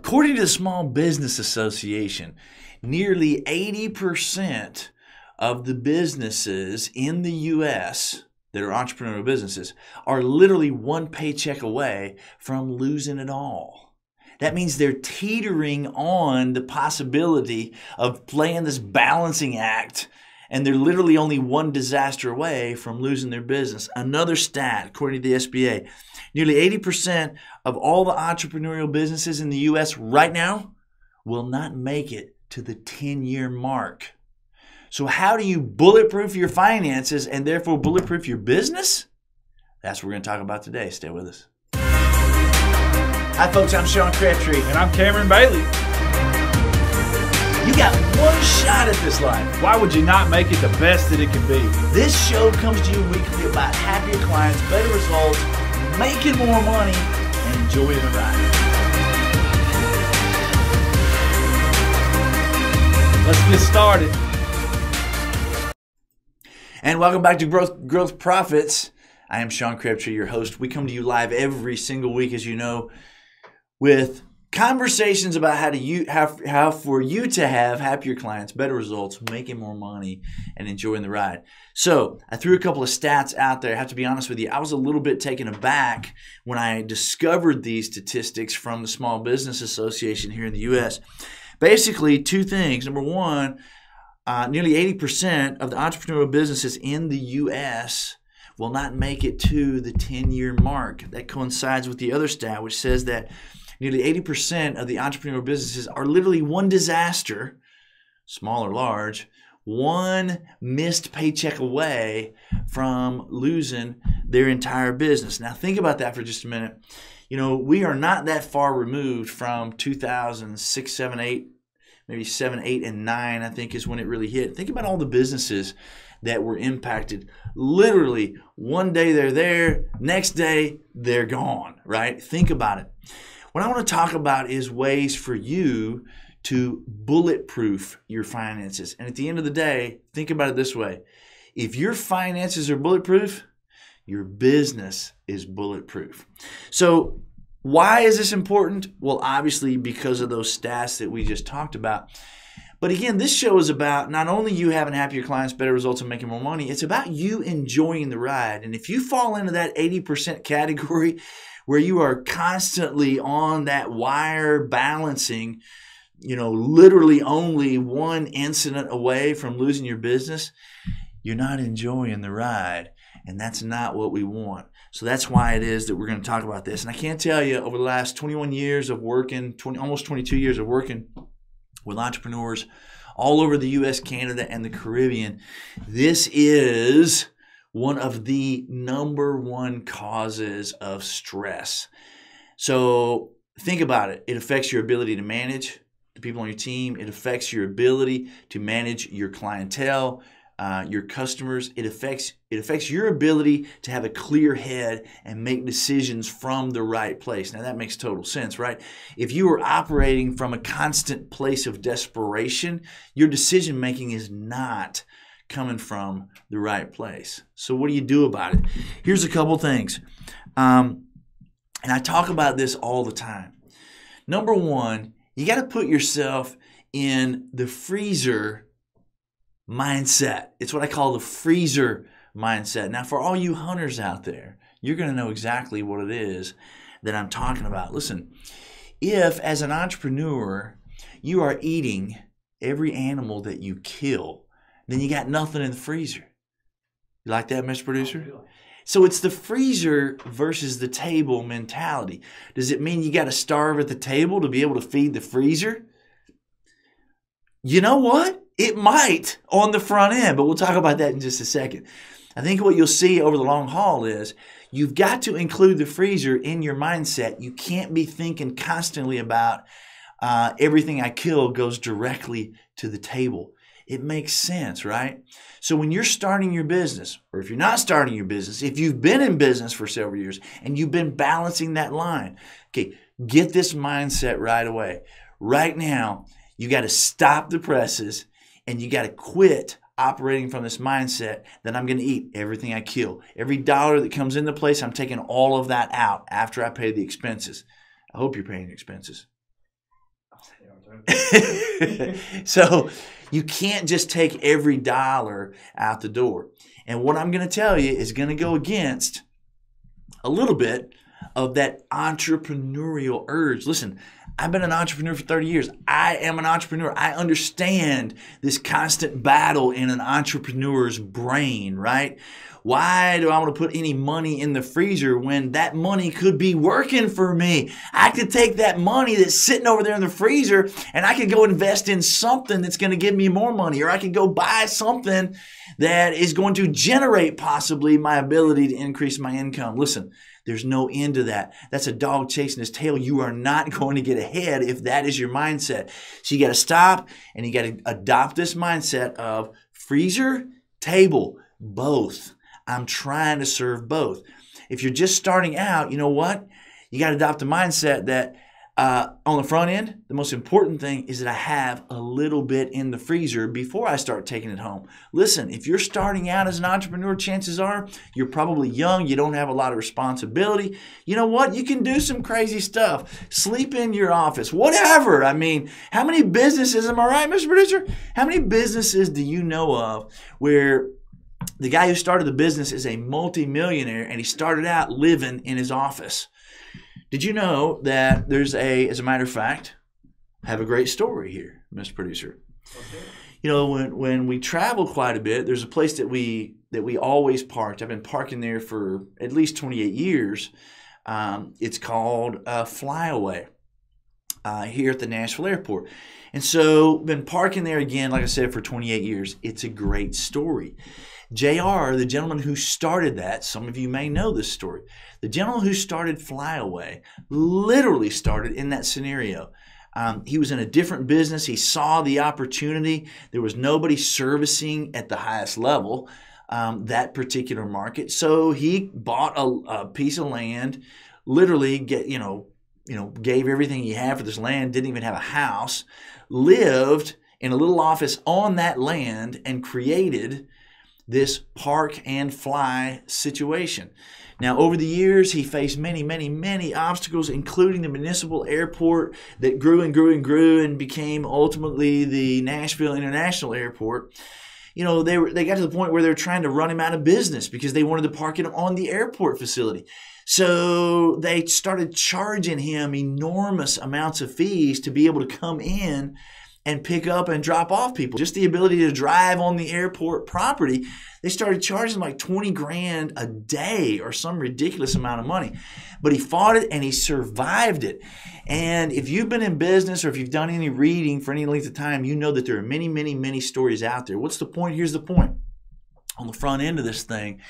According to the Small Business Association, nearly 80% of the businesses in the U.S. that are entrepreneurial businesses are literally one paycheck away from losing it all. That means they're teetering on the possibility of playing this balancing act, and they're literally only one disaster away from losing their business. Another stat, according to the SBA, nearly 80% of all the entrepreneurial businesses in the U.S. right now will not make it to the 10-year mark. So how do you bulletproof your finances and therefore bulletproof your business? That's what we're going to talk about today. Stay with us. Hi folks, I'm Sean Crabtree. And I'm Cameron Bailey. You got one shot at this life. Why would you not make it the best that it can be? This show comes to you weekly about happier clients, better results, making more money, and enjoying the ride. Let's get started. And welcome back to Growth Profits. I am Sean Crabtree, your host. We come to you live every single week, as you know, with conversations about how for you to have happier clients, better results, making more money, and enjoying the ride. So I threw a couple of stats out there. I have to be honest with you, I was a little bit taken aback when I discovered these statistics from the Small Business Association here in the U.S. Basically, two things. Number one, nearly 80% of the entrepreneurial businesses in the U.S. will not make it to the 10-year mark. That coincides with the other stat, which says that nearly 80% of the entrepreneurial businesses are literally one disaster, small or large, one missed paycheck away from losing their entire business. Now think about that for just a minute. You know, we are not that far removed from 2006, 7, 8, maybe 7, 8, and 9, I think is when it really hit. Think about all the businesses that were impacted. Literally, one day they're there, next day they're gone, right? Think about it. What I want to talk about is ways for you to bulletproof your finances. And at the end of the day, think about it this way. If your finances are bulletproof, your business is bulletproof. So why is this important? Well, obviously because of those stats that we just talked about. But again, this show is about not only you having happier clients, better results, and making more money. It's about you enjoying the ride. And if you fall into that 80% category where you are constantly on that wire balancing, you know, literally only one incident away from losing your business, you're not enjoying the ride. And that's not what we want. So that's why it is that we're going to talk about this. And I can't tell you, over the last 21 years of working, almost 22 years of working with entrepreneurs all over the U.S., Canada, and the Caribbean, this is one of the number one causes of stress. So think about it. It affects your ability to manage the people on your team. It affects your ability to manage your clientele, your customers. It affects your ability to have a clear head and make decisions from the right place. Now that makes total sense, right? If you are operating from a constant place of desperation, your decision making is not coming from the right place. So what do you do about it? Here's a couple things. And I talk about this all the time. Number one, you got to put yourself in the freezer mindset. It's what I call the freezer mindset. Now, for all you hunters out there, you're going to know exactly what it is that I'm talking about. Listen, if as an entrepreneur, you are eating every animal that you kill, then you got nothing in the freezer. You like that, Mr. Producer? So it's the freezer versus the table mentality. Does it mean you got to starve at the table to be able to feed the freezer? You know what? It might on the front end, but we'll talk about that in just a second. I think what you'll see over the long haul is you've got to include the freezer in your mindset. You can't be thinking constantly about everything I kill goes directly to the table. It makes sense, right? So when you're starting your business, or if you're not starting your business, if you've been in business for several years and you've been balancing that line, okay, get this mindset right away. Right now, you got to stop the presses and you got to quit operating from this mindset that I'm going to eat everything I kill. Every dollar that comes into place, I'm taking all of that out after I pay the expenses. I hope you're paying your expenses. So you can't just take every dollar out the door. And what I'm going to tell you is going to go against a little bit of that entrepreneurial urge. Listen, I've been an entrepreneur for 30 years. I am an entrepreneur. I understand this constant battle in an entrepreneur's brain, right? Why do I want to put any money in the freezer when that money could be working for me? I could take that money that's sitting over there in the freezer and I could go invest in something that's going to give me more money, or I could go buy something that is going to generate possibly my ability to increase my income. Listen, there's no end to that. That's a dog chasing his tail. You are not going to get ahead if that is your mindset. So you got to stop and you got to adopt this mindset of freezer, table, both. I'm trying to serve both. If you're just starting out, you know what? You got to adopt the mindset that on the front end, the most important thing is that I have a little bit in the freezer before I start taking it home. Listen, if you're starting out as an entrepreneur, chances are you're probably young. You don't have a lot of responsibility. You know what? You can do some crazy stuff. Sleep in your office, whatever. I mean, how many businesses, am I right, Mr. Producer? How many businesses do you know of where the guy who started the business is a multimillionaire and he started out living in his office? Did you know that there's as a matter of fact, I have a great story here, Mr. Producer. Okay. You know, when we travel quite a bit, there's a place that we always parked. I've been parking there for at least 28 years. It's called Flyaway here at the Nashville airport. And so been parking there again, like I said, for 28 years. It's a great story. JR, the gentleman who started that, some of you may know this story. The gentleman who started Flyaway literally started in that scenario. He was in a different business. He saw the opportunity. There was nobody servicing at the highest level that particular market. So he bought a piece of land, literally gave everything he had for this land, didn't even have a house, lived in a little office on that land and created this park and fly situation. Now, over the years, he faced many, many, many obstacles, including the municipal airport that grew and grew and grew and became ultimately the Nashville International Airport. You know, they got to the point where they were trying to run him out of business because they wanted to park it on the airport facility. So they started charging him enormous amounts of fees to be able to come in and pick up and drop off people. Just the ability to drive on the airport property, they started charging like 20 grand a day or some ridiculous amount of money. But he fought it and he survived it. And if you've been in business or if you've done any reading for any length of time, you know that there are many, many, many stories out there. What's the point? Here's the point. On the front end of this thing,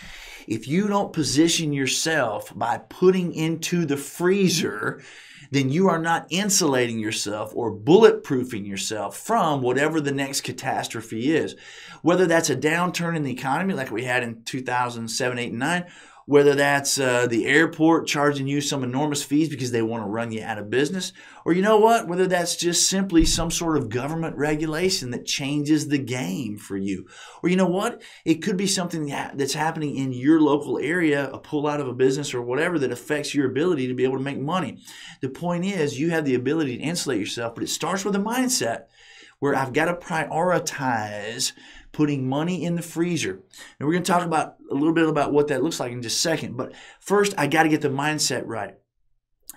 if you don't position yourself by putting into the freezer, then you are not insulating yourself or bulletproofing yourself from whatever the next catastrophe is. Whether that's a downturn in the economy like we had in 2007, 8, and 9, whether that's the airport charging you some enormous fees because they want to run you out of business, or you know what, whether that's just simply some sort of government regulation that changes the game for you. Or you know what, it could be something that's happening in your local area, a pullout of a business or whatever that affects your ability to be able to make money. The point is you have the ability to insulate yourself, but it starts with a mindset where I've got to prioritize putting money in the freezer. And we're going to talk about a little bit about what that looks like in just a second. But first, I got to get the mindset right.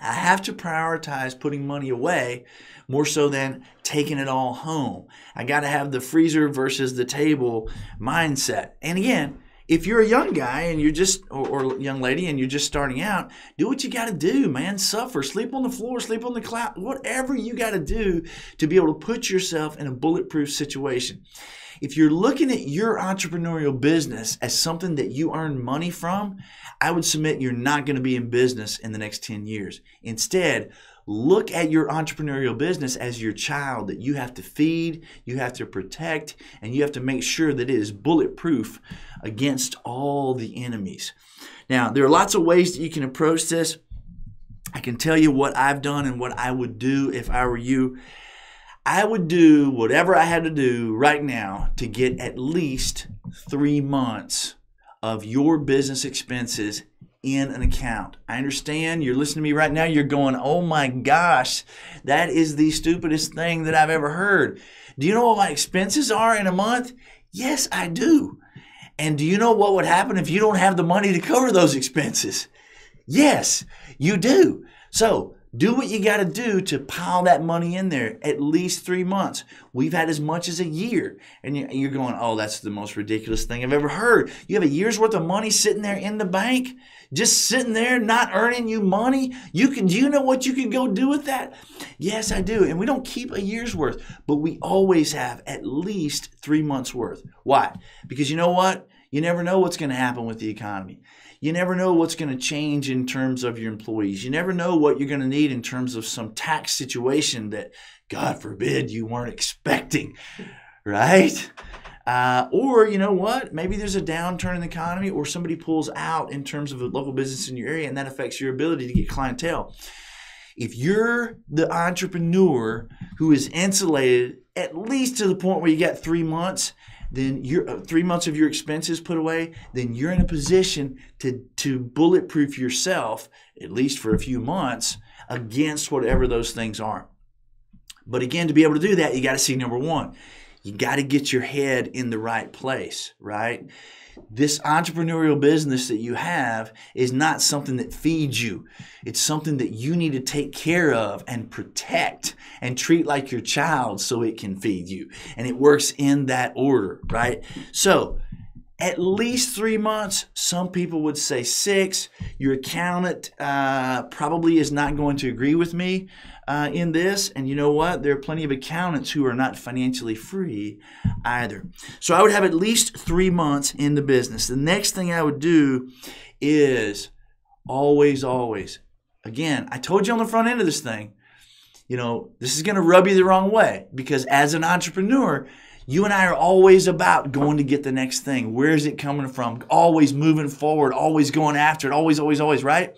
I have to prioritize putting money away more so than taking it all home. I got to have the freezer versus the table mindset. And again, if you're a young guy and you're just, or young lady and you're just starting out, do what you got to do, man. Suffer, sleep on the floor, sleep on the cloud, whatever you got to do to be able to put yourself in a bulletproof situation. If you're looking at your entrepreneurial business as something that you earn money from, I would submit you're not going to be in business in the next 10 years. Instead, look at your entrepreneurial business as your child that you have to feed, you have to protect, and you have to make sure that it is bulletproof against all the enemies. Now, there are lots of ways that you can approach this. I can tell you what I've done and what I would do if I were you. I would do whatever I had to do right now to get at least 3 months of your business expenses in an account. I understand you're listening to me right now. You're going, oh my gosh, that is the stupidest thing that I've ever heard. Do you know what my expenses are in a month? Yes, I do. And do you know what would happen if you don't have the money to cover those expenses? Yes, you do. So do what you got to do to pile that money in there at least 3 months. We've had as much as a year. And you're going, oh, that's the most ridiculous thing I've ever heard. You have a year's worth of money sitting there in the bank, just sitting there, not earning you money. Do you know what you can go do with that? Yes, I do. And we don't keep a year's worth, but we always have at least 3 months worth. Why? Because you know what? You never know what's going to happen with the economy. You never know what's going to change in terms of your employees. You never know what you're going to need in terms of some tax situation that, God forbid, you weren't expecting, right? Or you know what? Maybe there's a downturn in the economy or somebody pulls out in terms of a local business in your area, and that affects your ability to get clientele. If you're the entrepreneur who is insulated at least to the point where you got 3 months, then you're 3 months of your expenses put away, then you're in a position to bulletproof yourself, at least for a few months, against whatever those things are. But again, to be able to do that, you got to see number one, you got to get your head in the right place, right? This entrepreneurial business that you have is not something that feeds you. It's something that you need to take care of and protect and treat like your child so it can feed you. And it works in that order, right? So at least 3 months, some people would say 6. Your accountant probably is not going to agree with me in this. And you know what? There are plenty of accountants who are not financially free either. So I would have at least 3 months in the business. The next thing I would do is always, again, I told you on the front end of this thing, you know, this is going to rub you the wrong way because as an entrepreneur, you and I are always about going to get the next thing. Where is it coming from? Always moving forward, always going after it, always, right?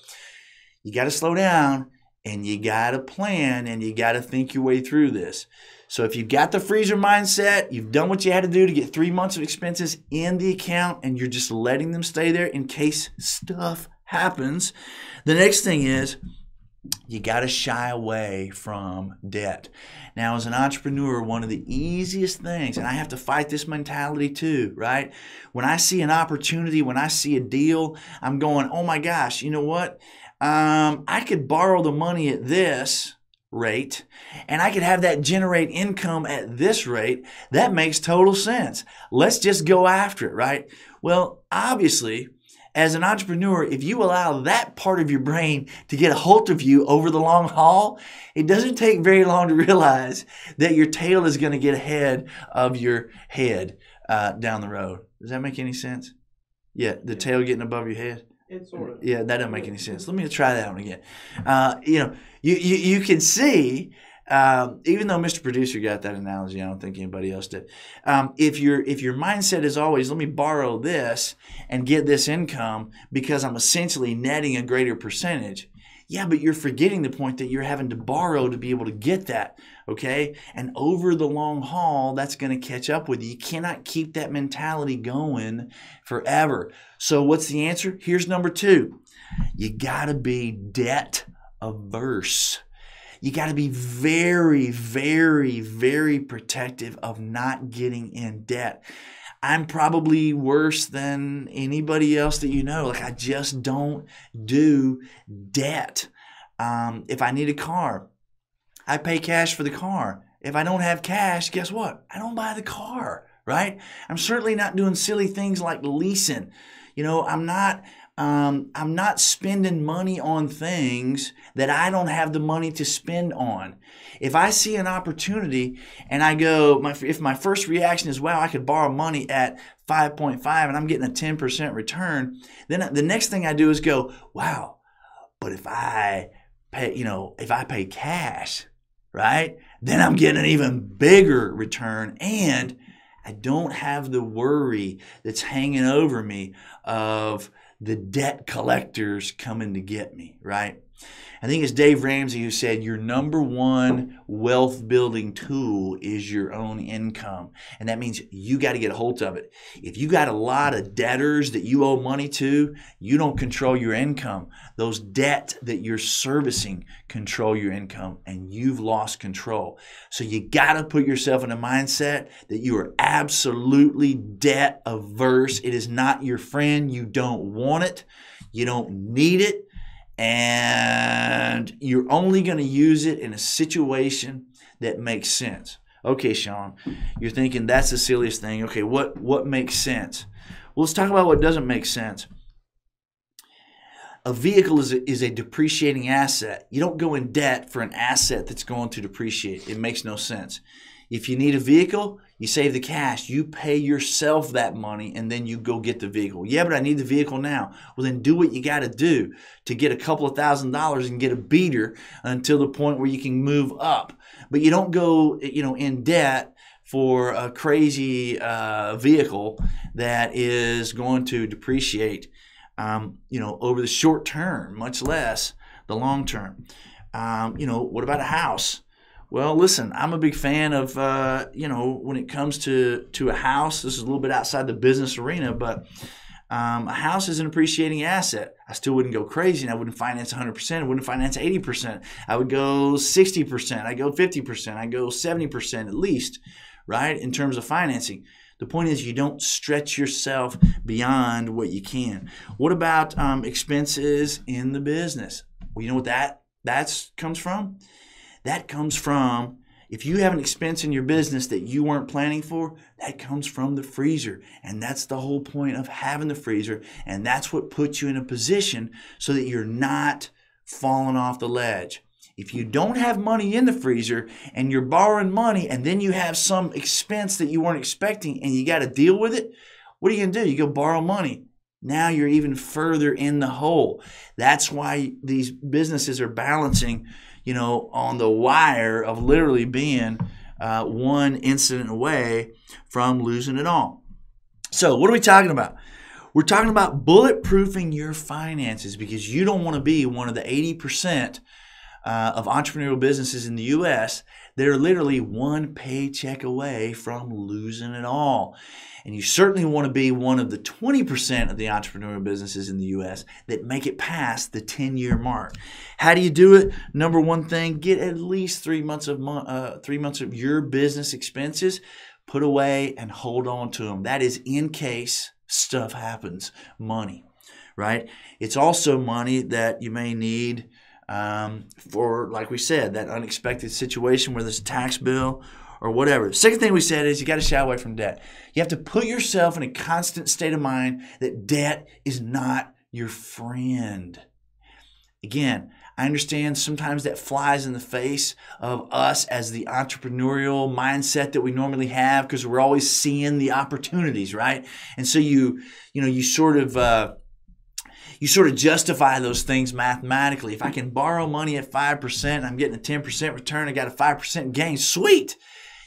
You got to slow down and you got to plan and you got to think your way through this. So if you've got the freezer mindset, you've done what you had to do to get 3 months of expenses in the account and you're just letting them stay there in case stuff happens. The next thing is you got to shy away from debt. Now, as an entrepreneur, one of the easiest things, and I have to fight this mentality too, right? When I see an opportunity, when I see a deal, I'm going, oh my gosh, you know what? I could borrow the money at this rate and I could have that generate income at this rate. That makes total sense. Let's just go after it, right? Well, obviously, as an entrepreneur, if you allow that part of your brain to get a hold of you over the long haul, it doesn't take very long to realize that your tail is going to get ahead of your head down the road. Does that make any sense? Yeah, the tail getting above your head? It's sort of. Yeah, that doesn't make any sense. Let me try that one again. You can see, even though Mr. Producer got that analogy, I don't think anybody else did. If your mindset is always, let me borrow this and get this income because I'm essentially netting a greater percentage. Yeah, but you're forgetting the point that you're having to borrow to be able to get that, okay? And over the long haul, that's going to catch up with you. You cannot keep that mentality going forever. So what's the answer? Here's number 2. You got to be debt averse. You got to be very, very, very protective of not getting in debt. I'm probably worse than anybody else that you know. Like I just don't do debt. If I need a car, I pay cash for the car. If I don't have cash, guess what? I don't buy the car, right? I'm certainly not doing silly things like leasing. You know, I'm not spending money on things that I don't have the money to spend on. If I see an opportunity and I go, if my first reaction is, wow, I could borrow money at 5.5 and I'm getting a 10% return, then the next thing I do is go, wow, but if I pay cash, right, then I'm getting an even bigger return and I don't have the worry that's hanging over me of the debt collectors coming to get me, right? I think it's Dave Ramsey who said your number one wealth building tool is your own income. And that means you got to get a hold of it. If you got a lot of debtors that you owe money to, you don't control your income. Those debt that you're servicing control your income, and you've lost control. So you got to put yourself in a mindset that you are absolutely debt averse. It is not your friend. You don't want it. You don't need it. And you're only going to use it in a situation that makes sense. Okay, Sean, you're thinking that's the silliest thing. Okay, what makes sense? Well, let's talk about what doesn't make sense. A vehicle is a depreciating asset. You don't go in debt for an asset that's going to depreciate. It makes no sense. If you need a vehicle, you save the cash. You pay yourself that money, and then you go get the vehicle. Yeah, but I need the vehicle now. Well, then do what you got to do to get a couple of $1,000s and get a beater until the point where you can move up. But you don't go, in debt for a crazy vehicle that is going to depreciate, over the short term, much less the long term. What about a house? Well, listen, I'm a big fan of, when it comes to a house, this is a little bit outside the business arena, but a house is an appreciating asset. I still wouldn't go crazy, and I wouldn't finance 100%. I wouldn't finance 80%. I would go 60%. I go 50%. I go 70% at least, right, in terms of financing. The point is you don't stretch yourself beyond what you can. What about expenses in the business? Well, you know what that comes from? That comes from, if you have an expense in your business that you weren't planning for, that comes from the freezer. And that's the whole point of having the freezer. And that's what puts you in a position so that you're not falling off the ledge. If you don't have money in the freezer and you're borrowing money and then you have some expense that you weren't expecting and you got to deal with it, what are you going to do? You go borrow money. Now you're even further in the hole. That's why these businesses are balancing, on the wire of literally being one incident away from losing it all. So what are we talking about? We're talking about bulletproofing your finances, because you don't want to be one of the 80% of entrepreneurial businesses in the U.S. that are literally one paycheck away from losing it all. And you certainly want to be one of the 20% of the entrepreneurial businesses in the U.S. that make it past the 10-year mark. How do you do it? Number one thing, get at least 3 months of your business expenses put away and hold on to them. That is in case stuff happens, money, right? It's also money that you may need for, like we said, that unexpected situation, whether it's a tax bill or whatever. The second thing we said is you got to shy away from debt. You have to put yourself in a constant state of mind that debt is not your friend. Again, I understand sometimes that flies in the face of us as the entrepreneurial mindset that we normally have, because we're always seeing the opportunities, right? And so you sort of justify those things mathematically. If I can borrow money at 5% and I'm getting a 10% return, I got a 5% gain, sweet.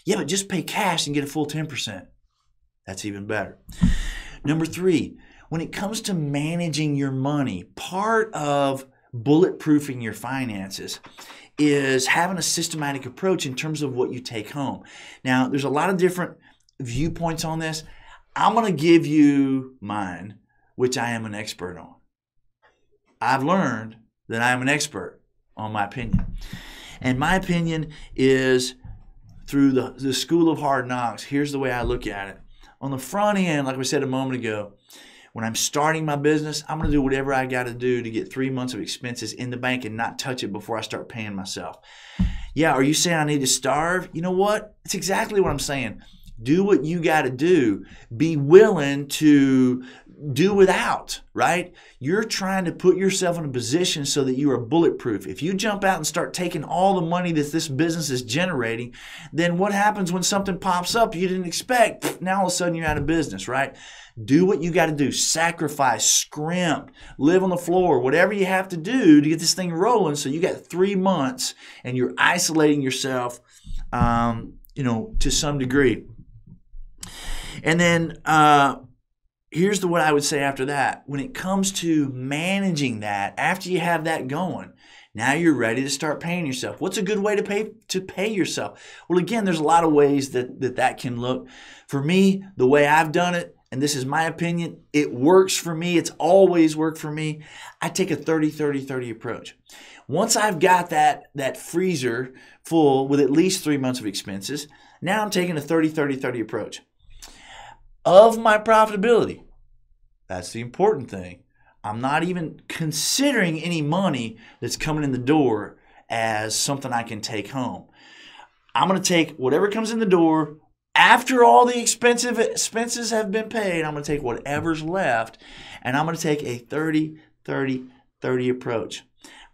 Yeah, but just pay cash and get a full 10%. That's even better. Number 3, when it comes to managing your money, part of bulletproofing your finances is having a systematic approach in terms of what you take home. Now, there's a lot of different viewpoints on this. I'm going to give you mine, which I am an expert on. I've learned that I am an expert on my opinion. And my opinion is through the school of hard knocks. Here's the way I look at it. On the front end, like we said a moment ago, when I'm starting my business, I'm going to do whatever I got to do to get 3 months of expenses in the bank and not touch it before I start paying myself. Yeah, are you saying I need to starve? You know what? It's exactly what I'm saying. Do what you got to do. Be willing to do without, right? You're trying to put yourself in a position so that you are bulletproof. If you jump out and start taking all the money that this business is generating, then what happens when something pops up you didn't expect? Now all of a sudden you're out of business, right? Do what you got to do. Sacrifice, scrimp, live on the floor, whatever you have to do to get this thing rolling. So you got 3 months and you're isolating yourself, to some degree. And then here's what I would say after that. When it comes to managing that, after you have that going, Now you're ready to start paying yourself. What's a good way to pay yourself? Well, again, there's a lot of ways that can look. For me, the way I've done it, and this is my opinion, it works for me. It's always worked for me. I take a 30-30-30 approach. Once I've got that freezer full with at least 3 months of expenses, now I'm taking a 30-30-30 approach. Of my profitability, that's the important thing. I'm not even considering any money that's coming in the door as something I can take home. I'm going to take whatever comes in the door. After all the expenses have been paid, I'm going to take whatever's left, and I'm going to take a 30-30-30 approach.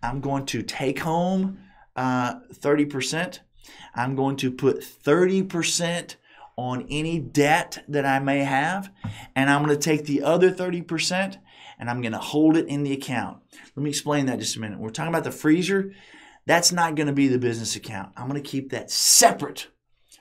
I'm going to take home 30%. I'm going to put 30% on any debt that I may have, and I'm going to take the other 30% and I'm going to hold it in the account. Let me explain that just a minute. We're talking about the freezer. That's not going to be the business account. I'm going to keep that separate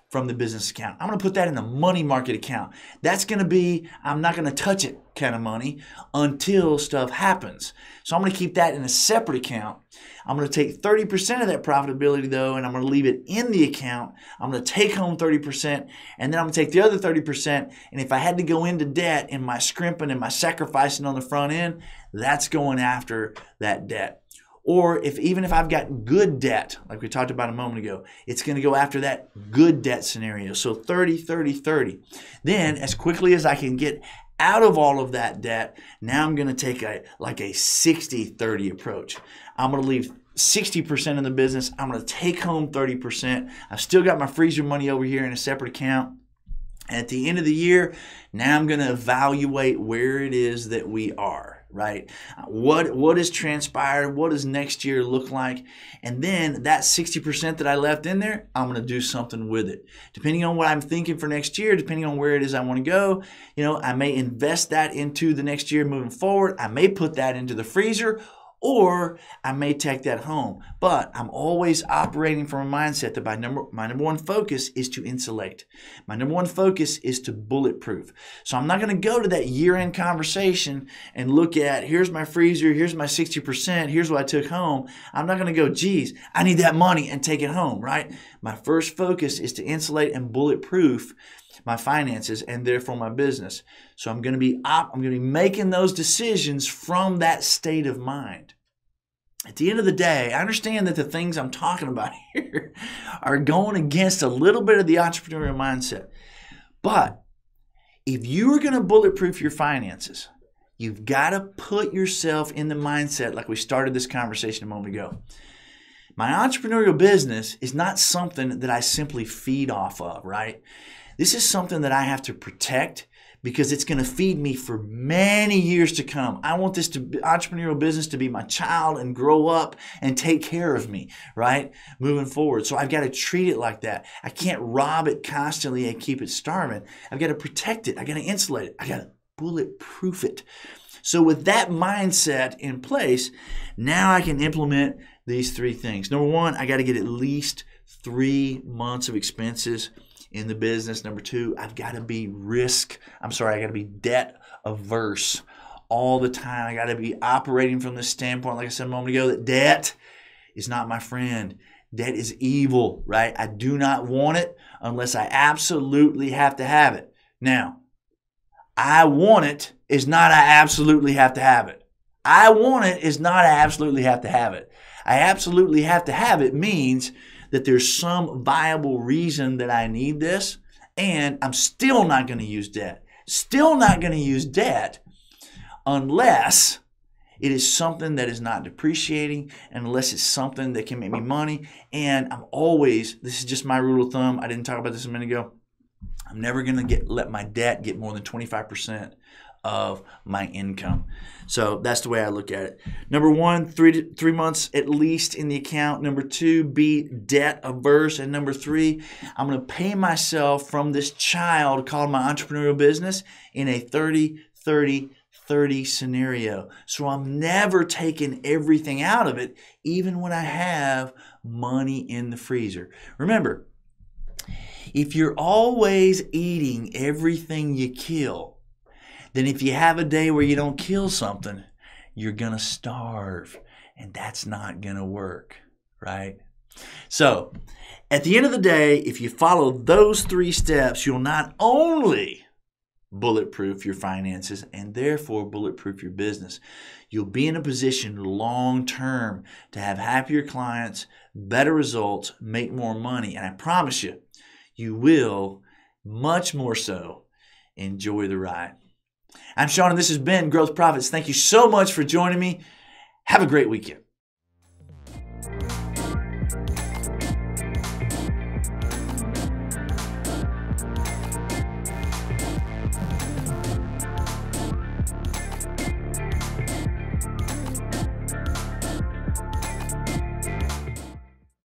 from the business account. I'm going to put that in the money market account. That's going to be, I'm not going to touch it kind of money until stuff happens. So I'm going to keep that in a separate account. I'm going to take 30% of that profitability though, and I'm going to leave it in the account. I'm going to take home 30%, and then I'm going to take the other 30%. And if I had to go into debt in my scrimping and my sacrificing on the front end, that's going after that debt. Or even if I've got good debt, like we talked about a moment ago, it's going to go after that good debt scenario. So 30-30-30. Then as quickly as I can get out of all of that debt, now I'm going to take a 60-30 approach. I'm going to leave 60% in the business. I'm going to take home 30%. I've still got my freezer money over here in a separate account. And at the end of the year, now I'm going to evaluate where it is that we are, right? What has transpired? What does next year look like? And then that 60% that I left in there, I'm going to do something with it. Depending on what I'm thinking for next year, depending on where it is I want to go, I may invest that into the next year moving forward. I may put that into the freezer, or I may take that home. But I'm always operating from a mindset that my number one focus is to insulate. My number one focus is to bulletproof. So I'm not going to go to that year-end conversation and look at, here's my freezer, here's my 60%, here's what I took home. I'm not going to go, geez, I need that money and take it home, right? My first focus is to insulate and bulletproof my finances and therefore my business. So I'm going to be making those decisions from that state of mind. At the end of the day, I understand that the things I'm talking about here are going against a little bit of the entrepreneurial mindset. But if you are going to bulletproof your finances, you've got to put yourself in the mindset like we started this conversation a moment ago. My entrepreneurial business is not something that I simply feed off of, right? This is something that I have to protect because it's going to feed me for many years to come. I want this entrepreneurial business to be my child and grow up and take care of me, right? Moving forward. So I've got to treat it like that. I can't rob it constantly and keep it starving. I've got to protect it. I've got to insulate it. I've got to bulletproof it. So with that mindset in place, now I can implement these three things. Number one, I got to get at least 3 months of expenses in the business. Number two, I got to be debt averse all the time. I got to be operating from the standpoint, like I said a moment ago, that debt is not my friend. Debt is evil, right? I do not want it unless I absolutely have to have it. Now, I want it is not I absolutely have to have it. I want it is not I absolutely have to have it. I absolutely have to have it means that there's some viable reason that I need this, and I'm still not going to use debt. Still not going to use debt unless it is something that is not depreciating, and unless it's something that can make me money. And this is just my rule of thumb. I didn't talk about this a minute ago. I'm never going to let my debt get more than 25% of my income. So that's the way I look at it. Number one, 3 months at least in the account. Number two, be debt averse. And number three, I'm going to pay myself from this child called my entrepreneurial business in a 30-30-30 scenario. So I'm never taking everything out of it, even when I have money in the freezer. Remember, if you're always eating everything you kill, then if you have a day where you don't kill something, you're going to starve. And that's not going to work, right? So at the end of the day, if you follow those 3 steps, you'll not only bulletproof your finances and therefore bulletproof your business, you'll be in a position long term to have happier clients, better results, make more money. And I promise you, you will much more so enjoy the ride. I'm Sean, and this has been Growth Profits. Thank you so much for joining me. Have a great weekend.